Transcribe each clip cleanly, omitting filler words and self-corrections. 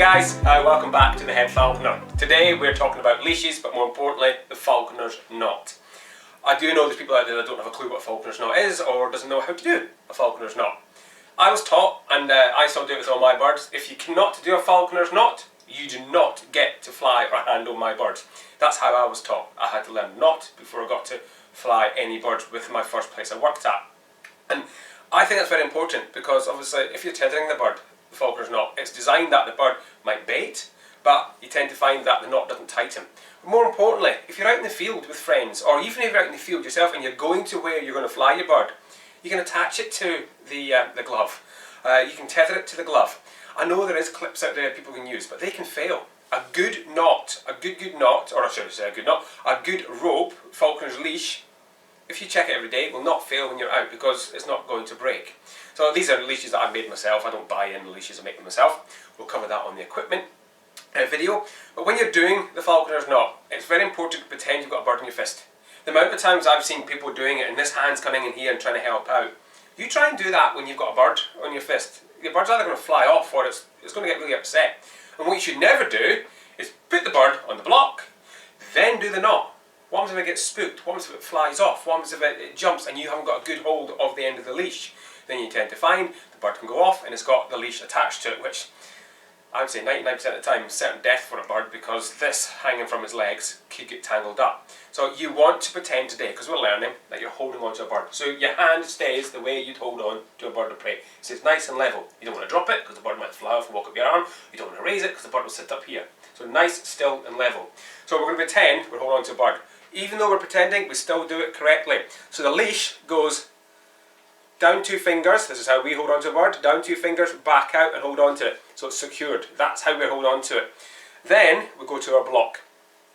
guys, welcome back to the Head Falconer. Today we're talking about leashes, but more importantly, the falconer's knot. I do know there's people out there that don't have a clue what a falconer's knot is or doesn't know how to do a falconer's knot. I was taught, and I still do it with all my birds, if you cannot do a falconer's knot, you do not get to fly or handle my birds. That's how I was taught. I had to learn knot before I got to fly any birds with my first place I worked at. And I think that's very important because obviously if you're tethering the bird, the falconer's knot, it's designed that the bird might bait, but you tend to find that the knot doesn't tighten. But more importantly, if you're out in the field with friends, or even if you're out in the field yourself and you're going to where you're going to fly your bird, you can attach it to the glove. You can tether it to the glove. I know there is clips out there people can use, but they can fail. A good knot, a good knot, or I should say a good knot, a good rope, falconer's leash, if you check it every day, will not fail when you're out because it's not going to break. So these are leashes that I've made myself. I don't buy in the leashes, I make them myself. We'll cover that on the equipment video. But when you're doing the falconer's knot, it's very important to pretend you've got a bird in your fist. The amount of times I've seen people doing it and this hand's coming in here and trying to help out, you try and do that when you've got a bird on your fist. Your bird's either going to fly off or it's going to get really upset. And what you should never do is put the bird on the block, then do the knot. What happens if it gets spooked? What happens if it flies off? What happens if it jumps and you haven't got a good hold of the end of the leash? Then you tend to find the bird can go off and it's got the leash attached to it, which I would say 99% of the time is certain death for a bird because this hanging from its legs could get tangled up. So you want to pretend today, because we're learning, that you're holding on to a bird. So your hand stays the way you'd hold on to a bird of prey. So it's nice and level. You don't want to drop it because the bird might fly off and walk up your arm. You don't want to raise it because the bird will sit up here. So nice, still and level. So we're going to pretend we're holding on to a bird. Even though we're pretending, we still do it correctly. So the leash goes down 2 fingers, this is how we hold on to a bird, down 2 fingers, back out and hold on to it. So it's secured. That's how we hold on to it. Then we go to our block.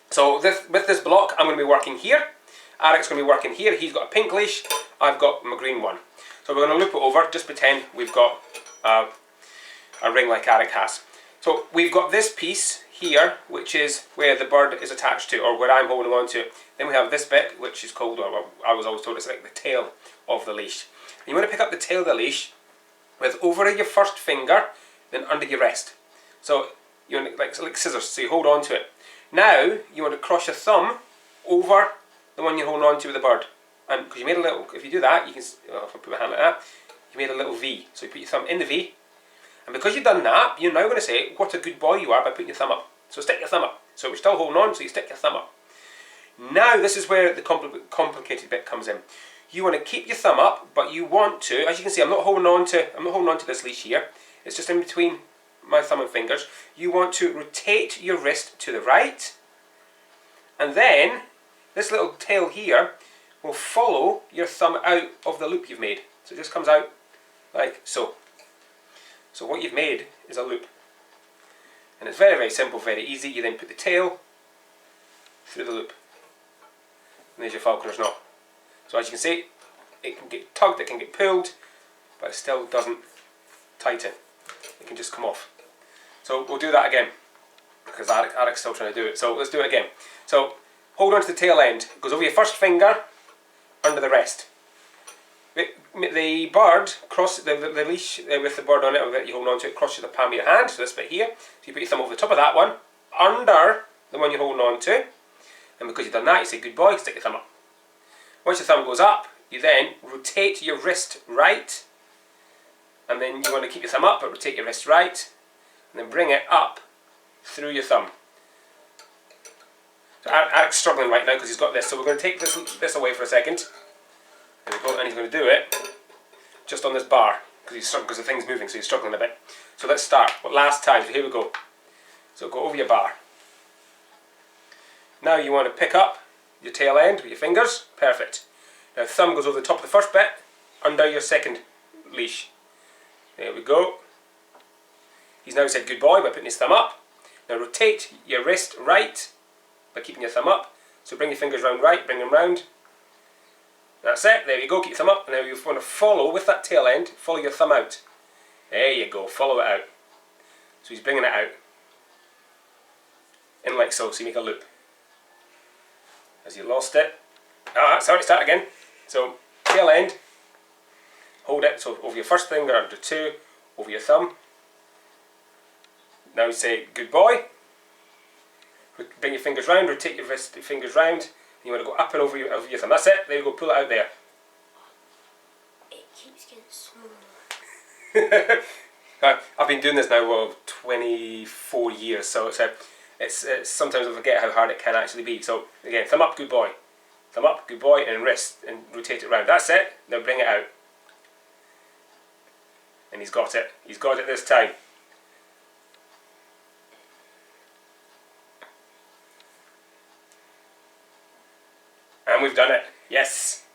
So with this block, I'm going to be working here. Arek's going to be working here. He's got a pink leash, I've got my green one. So we're going to loop it over, just pretend we've got a ring like Arek has. So we've got this piece here, which is where the bird is attached to, or where I'm holding on to it. Then we have this bit, which is called, or I was always told it's like the tail of the leash. And you want to pick up the tail of the leash with over your first finger, then under your wrist. So you want to, like scissors, so you hold on to it. Now you want to cross your thumb over the one you're holding on to with the bird. And because you made a little, if you do that, you can, well, if I put my hand like that, you made a little V. So you put your thumb in the V. And because you've done that, you're now going to say what a good boy you are by putting your thumb up. So stick your thumb up. So we're still holding on, so you stick your thumb up. Now this is where the complicated bit comes in. You want to keep your thumb up, but you want to, as you can see, I'm not holding on to this leash here. It's just in between my thumb and fingers. You want to rotate your wrist to the right, and then this little tail here will follow your thumb out of the loop you've made. So it just comes out like so. So what you've made is a loop. And it's very, very simple, very easy. You then put the tail through the loop. And there's your falconer's knot. So as you can see, it can get tugged, it can get pulled, but it still doesn't tighten. It can just come off. So we'll do that again, because Arek's still trying to do it. So let's do it again. So hold on to the tail end. It goes over your first finger, under the rest. The bird, cross the leash with the bird on it, or that you hold on to it, crosses the palm of your hand, so this bit here. So you put your thumb over the top of that one, under the one you're holding on to, and because you've done that, you say good boy, stick your thumb up. Once your thumb goes up, you then rotate your wrist right, and then you want to keep your thumb up, but rotate your wrist right, and then bring it up through your thumb. So Arek's struggling right now because he's got this, so we're going to take this away for a second. There we go, and he's going to do it just on this bar because the thing's moving, so he's struggling a bit. So let's start. But last time, so here we go. So go over your bar. Now you want to pick up your tail end with your fingers. Perfect. Now thumb goes over the top of the first bit, under your second leash. There we go. He's now said good boy by putting his thumb up. Now rotate your wrist right by keeping your thumb up. So bring your fingers round right, bring them round. That's it, there you go, keep your thumb up. Now you want to follow with that tail end, follow your thumb out. There you go, follow it out. So he's bringing it out. In like so, so you make a loop. As you lost it. Sorry, start again. So, tail end, hold it, so over your first finger, under 2, over your thumb. Now say good boy. Bring your fingers round, rotate your fingers round, and you want to go up and over your thumb. That's it, there you go, pull it out there. It keeps getting smaller. I've been doing this now, well, 24 years, so it's sometimes I forget how hard it can actually be. So again, thumb up, good boy. Thumb up, good boy, and wrist, and rotate it round. That's it, now bring it out. And he's got it this time. And we've done it. Yes.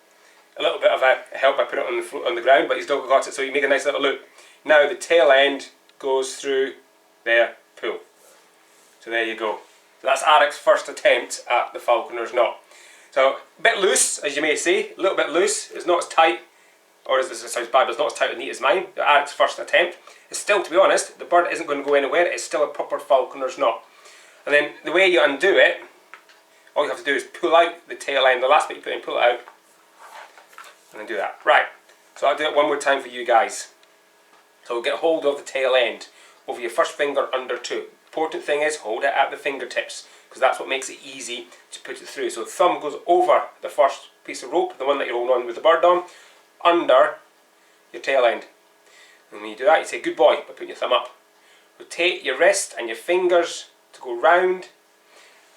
A little bit of a help. I put it on the ground, but he's still got it. So you make a nice little loop. Now the tail end goes through there. Pull. So there you go. So that's Arek's first attempt at the falconer's knot. So a bit loose, as you may see. A little bit loose. It's not as tight, or as this sounds bad, but it's not as tight and neat as mine. Arek's first attempt. It's still, to be honest, the bird isn't going to go anywhere. It's still a proper falconer's knot. And then the way you undo it, all you have to do is pull out the tail end, the last bit you put in, pull it out, and then do that. Right, so I'll do it one more time for you guys. So get hold of the tail end over your first finger under two. Important thing is hold it at the fingertips, because that's what makes it easy to put it through. So thumb goes over the first piece of rope, the one that you're holding on with the bird on, under your tail end. And when you do that, you say good boy by putting your thumb up. Rotate your wrist and your fingers to go round.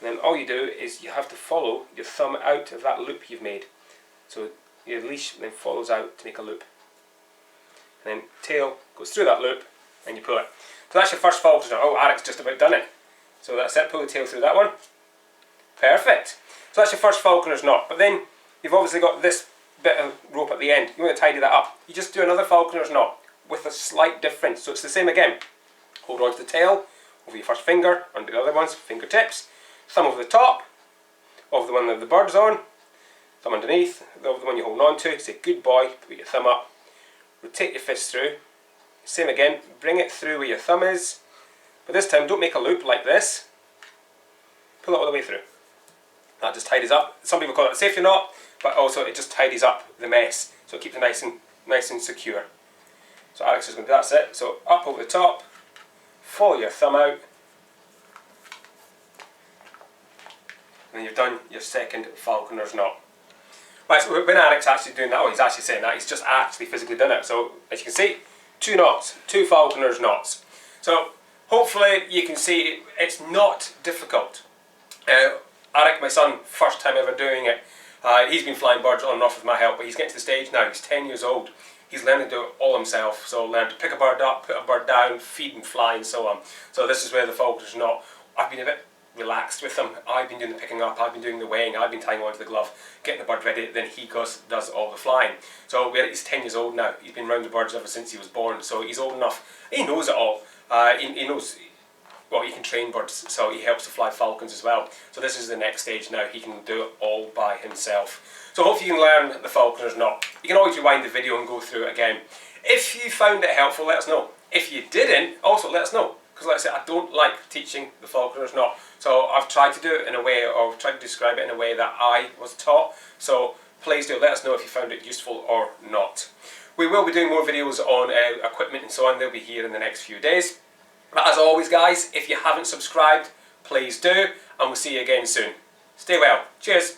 And then all you do is you have to follow your thumb out of that loop you've made. So your leash then follows out to make a loop. And then tail goes through that loop and you pull it. So that's your first falconer's knot. Oh, Arek's just about done it. So that's it, pull the tail through that one. Perfect. So that's your first falconer's knot. But then you've obviously got this bit of rope at the end. You want to tidy that up. You just do another falconer's knot with a slight difference. So it's the same again. Hold on to the tail, over your first finger, under the other ones, fingertips. Thumb over the top of the one that the bird's on, thumb underneath of the one you're holding on to. Say good boy, put your thumb up, rotate your fist through. Same again, bring it through where your thumb is, but this time don't make a loop like this. Pull it all the way through. That just tidies up. Some people call it a safety knot, but also it just tidies up the mess, so it keeps it nice and secure. So Arek's just going to do that's it. So up over the top, follow your thumb out. And then you've done your second falconer's knot. Right, so when Arek's actually doing that, oh, he's actually saying that, he's just actually physically done it. So as you can see, 2 knots, 2 falconer's knots. So hopefully you can see it's not difficult. Arek, my son, first time ever doing it. He's been flying birds on and off with my help, but he's getting to the stage now, he's 10 years old. He's learning to do it all himself, so learn to pick a bird up, put a bird down, feed and fly and so on. So this is where the falconer's knot, I've been a bit relaxed with him. I've been doing the picking up, I've been doing the weighing, I've been tying onto the glove, getting the bird ready, then he does all the flying. So he's 10 years old now, he's been around the birds ever since he was born, so he's old enough, he knows it all. He knows, well, he can train birds, so he helps to fly falcons as well. So this is the next stage now, he can do it all by himself. So hopefully you can learn the falconer's knot. You can always rewind the video and go through it again. If you found it helpful, let us know. If you didn't, also let us know. Because like I said, I don't like teaching the falconer's knot. So I've tried to do it in a way, or tried to describe it in a way that I was taught. So please do let us know if you found it useful or not. We will be doing more videos on equipment and so on. They'll be here in the next few days. But as always guys, if you haven't subscribed, please do. And we'll see you again soon. Stay well. Cheers.